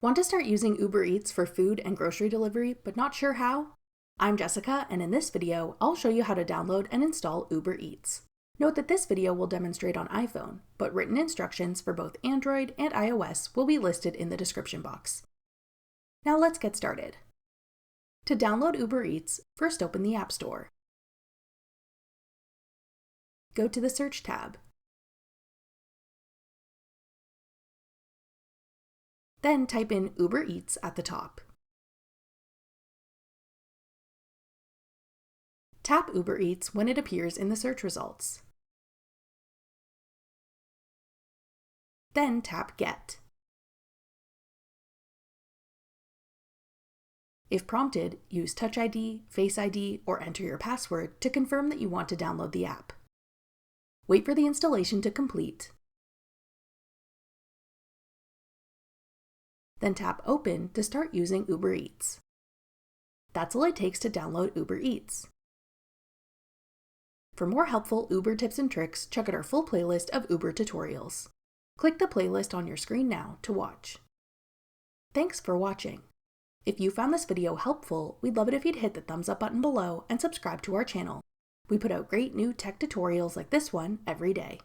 Want to start using Uber Eats for food and grocery delivery, but not sure how? I'm Jessica, and in this video, I'll show you how to download and install Uber Eats. Note that this video will demonstrate on iPhone, but written instructions for both Android and iOS will be listed in the description box. Now let's get started. To download Uber Eats, first open the App Store. Go to the Search tab. Then type in Uber Eats at the top. Tap Uber Eats when it appears in the search results. Then tap Get. If prompted, use Touch ID, Face ID, or enter your password to confirm that you want to download the app. Wait for the installation to complete. Then tap Open to start using Uber Eats. That's all it takes to download Uber Eats. For more helpful Uber tips and tricks, check out our full playlist of Uber tutorials. Click the playlist on your screen now to watch. Thanks for watching. If you found this video helpful, we'd love it if you'd hit the thumbs up button below and subscribe to our channel. We put out great new tech tutorials like this one every day.